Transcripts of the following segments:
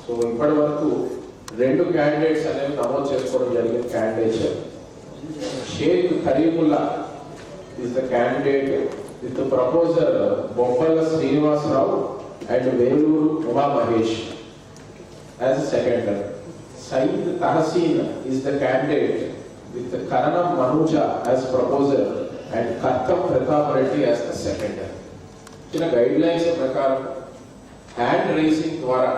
So ఇప్పటి వరకు 2 candidates అనేవి నమోదు చేసుకోవడం జరిగిన candidates. Shaik Karimulla is the candidate with the proposer Boppalla Srinivasrao and Veluru Uma Mahesh as a seconder. Saeed Tahseen is the candidate with the Karanam Manuja as proposer and Kartam Pratap Reddy as the seconder. చిన్న guidelines ప్రకారం hand rising ద్వారా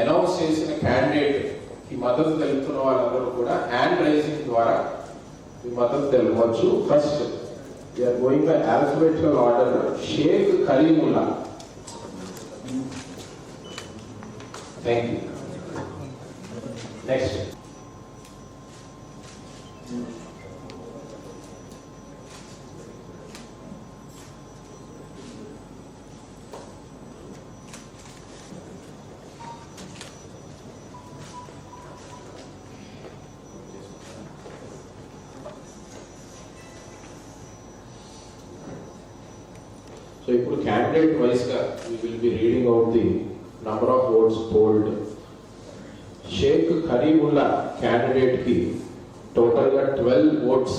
announce చేసిన candidate కి మద్దతు తెలుపుతున్న వాళ్ళందరూ కూడా hand rising ద్వారా ఈ మద్దతు తెలుపవచ్చు. First we are going by alphabetical order. Sheikh Karimullah. Thank you. Next. So, ఇప్పుడు candidate wise గా we will be reading out the number of votes polled. Sheikh Karimullah candidate కి total గా 12 votes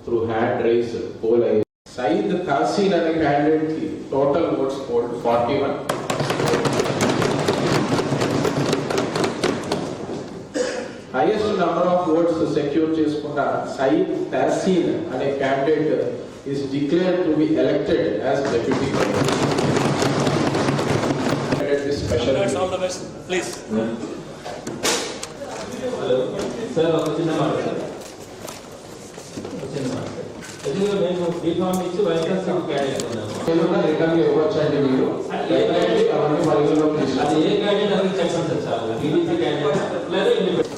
through hand raise poll అయ్యాయి. Saeed Tahseen అనే candidate కి total votes polled 41. Highest number of votes secure చేసుకున్న Saeed Tahseen అనే candidate is declared to be elected as deputy commissioner. Special. All the best, please. Hello, sir. ఒక చిన్న మాట sir. ఎదురుగా మేము బీఫామ్ ఇచ్చి వైఎస్ఆర్ సీట్ క్యాండిడేట్ ఉన్నాము. ఏదైనా రిటర్న్ ఇవ్వచ్చండి మీరు. అవన్నీ పరిగణలోకి తీసుకోండి. అది ఏ క్యాండిడేట్ అని చెప్పండి సార్ చాలు. టీడీపీ క్యాండిడేట్ లేదా ఇండిపెండెంట్.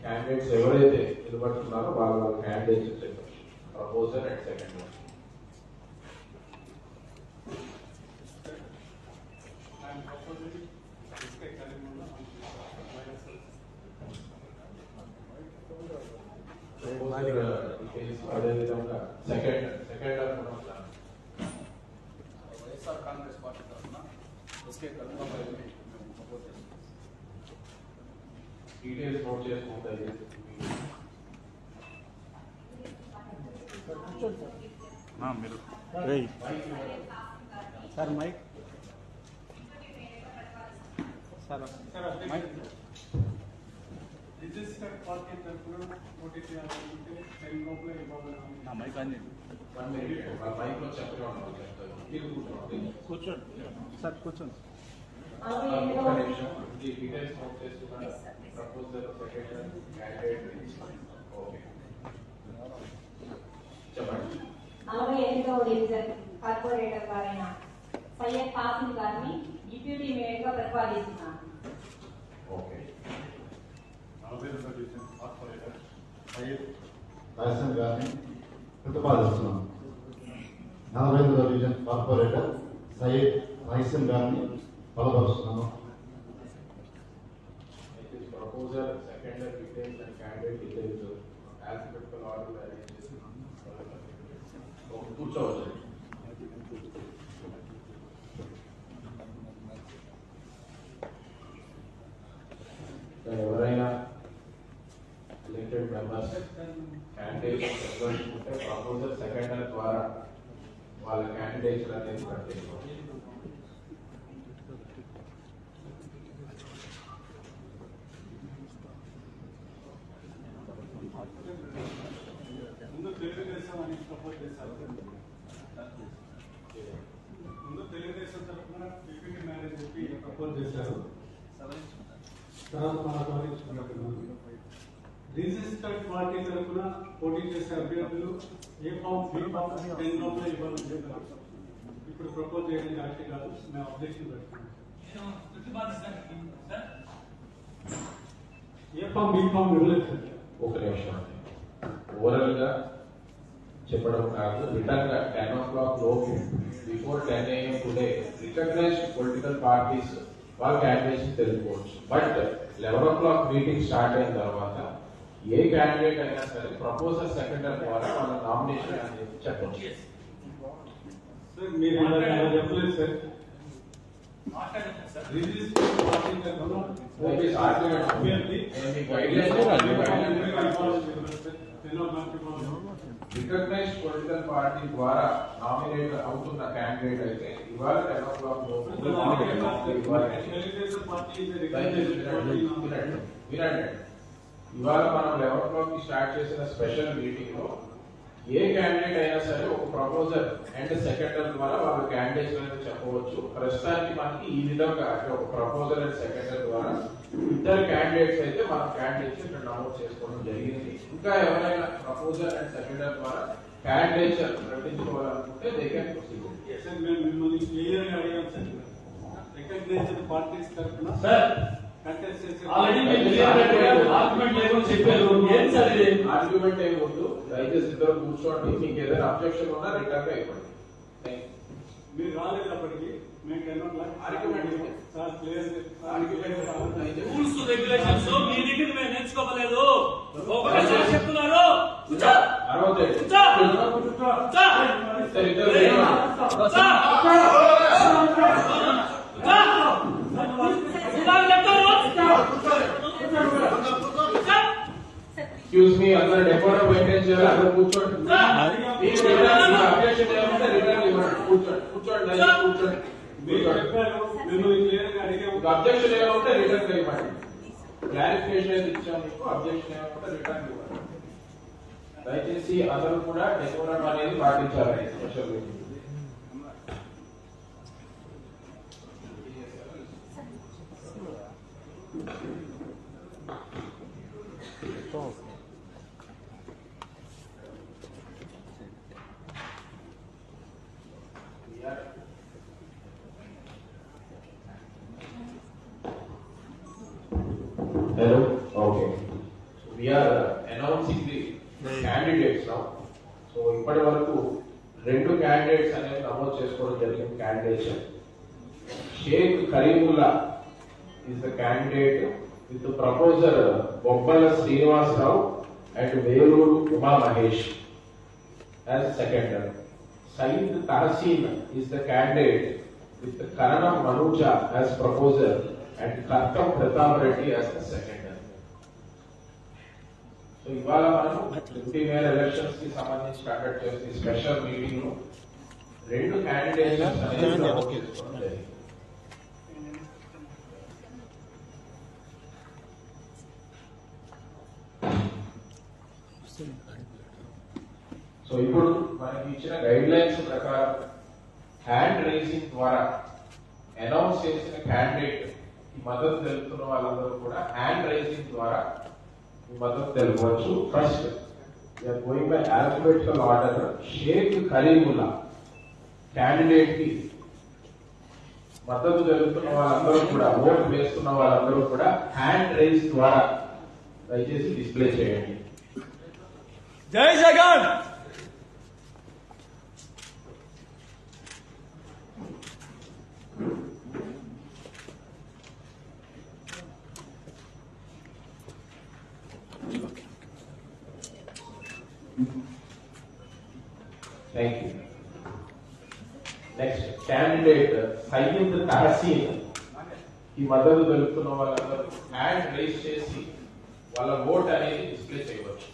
క్యాండిడేట్స్ ఎవరైతే నిలబడుతున్నారో వాళ్ళ క్యాండిడేట్స్ ప్రపోజర్ అండ్ సెకండ్. అదేవిధంగా సెకండ్ వైఎస్ఆర్ కాంగ్రెస్ పార్టీ తరఫున ఎస్కే డీటెయిల్స్ నోట్ చేసుకుంటాయి. మీరు sir mic sir mic registered party తరఫున పోటీ చేయాలనుకుంటే టైం లోపల ఇవ్వాలి. నా మైక్ అని మైక్లో చెప్పడం కూర్చోండి సార్ కూర్చోండి. డీటెయిల్స్ నోట్ చేసుకున్నాను. ప్రపోజర్ సెక్రటరీ క్యాండిడేట్ ఓకే చెప్పండి. 48వ డివిజన్ కార్పొరేటర్ గారైన సయ్యద్ కాసిం గారిని డిప్యూటీ మేయర్ గా ప్రతిపాదిస్తున్నాను. ఓకే 42వ డివిజన్ కార్పొరేటర్ సయ్యద్ కాసిం గారిని ప్రతిపాదిస్తున్నాను. 42వ డివిజన్ కార్పొరేటర్ సయ్యద్ కాసిం గారిని బలపరుస్తున్నాను. Proposer secondary details and candidate details alphabetical order arrange చేసి కూర్చోవచ్చు. ఎవరైనా ఎలక్టెడ్ మెంబర్స్ క్యాండిడేట్స్ ఉంటే ప్రపోజర్ సెకండరీ ద్వారా వాళ్ళ క్యాండిడేట్స్ అనేది పట్టించుకోవాలి. ముందు తెలుగుదేశం అని ప్రపోజ్ చేశారు. ముందు తెలుగుదేశం తరఫున డిప్యూటీ మేనేజర్ చెప్పి ప్రపోజ్ చేశారు. తర్వాత రిజిస్టర్డ్ పార్టీ తరఫున పోటీ చేసే అభ్యర్థులు ఏ ఫామ్ బి ఫామ్ 10 లోపల ఇవ్వాలని చెప్పారు. ఇప్పుడు ప్రపోజ్ చేయడం కరెక్ట్ కాదు. మేము అబ్జెక్షన్ పెడుతున్నాం. ఏ ఫామ్ బి ఫామ్ ఇవ్వలేదు. ఒక నిమిషం ఓవరాల్ గా చెప్పడం కాదు, రిటర్న్ గా 10 o'clock లోపు before 10 AM today recognized political parties వాళ్ళ క్యాండిడేట్స్ తెలుసుకోవచ్చు. బట్ 11 o'clock మీటింగ్ స్టార్ట్ అయిన తర్వాత ఏ క్యాండిడేట్ అయినా సరే ప్రపోజల్ సెకండర్ ద్వారా వాళ్ళ నామినేషన్ అనేది చెప్పచ్చు. సార్ మీరు ఇలా చెప్పలేదు సార్. మాట్లాడండి సార్. రిజిస్టర్ పార్టీ తరఫున Notice argument. అభ్యర్థి రికగ్నైజ్డ్ పొలిటికల్ పార్టీ ద్వారా నామినేట్ అవుతున్న క్యాండిడేట్ అయితే ఇవాళ 10 o'clock వినండి. ఇవాళ మనం 11 o'clock కి స్టార్ట్ చేసిన స్పెషల్ మీటింగ్ లో ఏ క్యాండిడేట్ అయినా సరే ఒక ప్రపోజల్ అండ్ సెకండర్ ద్వారా వాళ్ళ క్యాండిడేట్స్ అనేది చెప్పవచ్చు. ప్రస్తుతానికి మనకి ఈ విధంగా అంటే ఒక ప్రపోజల్ అండ్ సెకండర్ ద్వారా ఇద్దరు క్యాండిడేట్స్ అయితే మన క్యాండిడేట్స్ ఇక్కడ నమోదు చేసుకోవడం జరిగింది. ఇంకా ఎవరైనా ప్రపోజల్ అండ్ సెకండర్ ద్వారా క్యాండిడేట్స్ ప్రకటించుకోవాలనుకుంటే దే కెన్ ప్రొసీడ్. సార్ మేము మిమ్మల్ని క్లియర్ గా అడిగాం సార్. రికగ్నైజ్డ్ పార్టీస్ తరఫున సార్ ఆల్రెడీ మీరు క్లియర్ ఆర్గ్యుమెంట్ లేకుండా చెప్పారు. ఏం సార్ ఇది? ఆర్గ్యుమెంట్ ఏమి వద్దు, దయచేసి ఇద్దరు కూర్చోండి. మీకు ఏదైనా అబ్జెక్షన్ ఉన్నా రిటర్న్ గా ఇవ్వండి. మీరు రాలేటప్పటికి మేము 10 o'clock argument sir clear rules regulations మీ దగ్గర మేము నేర్చుకోవలేదు. ఒకసారి చెప్తున్నారు. ఎక్స్క్యూజ్ మీ, అందరూ డెకోరం మెయింటైన్ చేయాలి. అందరూ కూర్చోండి. అబ్జెక్షన్ ఏమంటే రిటర్న్ ఇవ్వండి. కూర్చోండి కూర్చోండి కూర్చోండి. మిమ్మల్ని క్లియర్ గా అడిగాము. అబ్జెక్షన్ ఏమంటే రిటర్న్ ఇవ్వండి. క్లారిఫికేషన్ అయితే ఇచ్చాము మీకు. అబ్జెక్షన్ ఏమంటే రిటర్న్ ఇవ్వండి. దయచేసి అందరూ కూడా డెకోరం అనేది పాటించాలి. Special meeting Hello? Okay. We are announcing the candidates now. So, ఇప్పటి వరకు 2 candidates అనేది నమోదు చేసుకోవడం జరిగింది. Candidates Shaik Karimulla is the candidate with the proposer Bobbala Srinivasrao and Veluru Uma Mahesh as seconder. Saeed Tahsin is the candidate with the Karanam Manuja as proposer and Kartam Pratap Reddy as the seconder. So ఇవాళ మనం MP mayor elections కి సంబంధించి conduct చేసే special meeting లో 2 candidates అనేది నమోదు చేసుకోవడం జరిగింది. సో ఇప్పుడు మనకి ఇచ్చిన గైడ్ లైన్స్ ప్రకారం హ్యాండ్ రైజింగ్ ద్వారా అనౌన్స్ చేసిన క్యాండిడేట్ ఈ మద్దతు తెలుపుతున్న వాళ్ళందరూ కూడా హ్యాండ్ రైజింగ్ ద్వారా ఈ మద్దతు తెలుపవచ్చు. First going by alphabetical order. Sheikh Karimulla candidate కి మద్దతు తెలుపుతున్న వాళ్ళందరూ కూడా, ఓటు వేస్తున్న వాళ్ళందరూ కూడా హ్యాండ్ రైజ్ ద్వారా దయచేసి డిస్ప్లే చేయండి. జై Jagan. Thank you. Next, candidate Saeed Tahsin ఈ మద్దతు తెలుపుతున్న వాళ్ళందరూ హ్యాండ్ రైజ్ చేసి వాళ్ళ ఓట్ అనేది డిస్ప్లే చేయవచ్చు.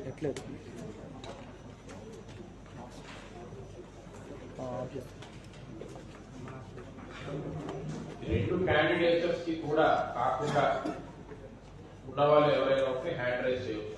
ఎట్లేదు రెండు క్యాండిడేట్స్ కి కూడా కాకుండా ఉన్న వాళ్ళు ఎవరైనా ఉంటే హ్యాండ్ రైజ్ చేయవచ్చు.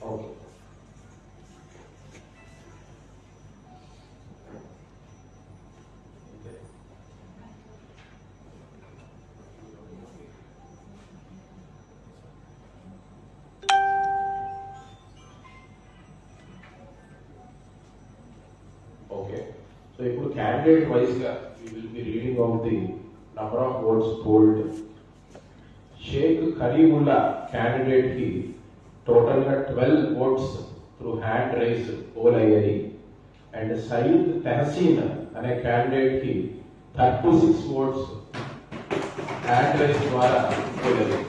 Okay. Okay. So ఇప్పుడు candidate wise గా we will be reading out the number of votes polled. Sheikh Karimullah candidate ki total గా 12 votes through hand raise poll అయ్యాయి. And Saeed Tehseen అనే candidate ki 36 votes hand raise ద్వారా poll అయ్యాయి.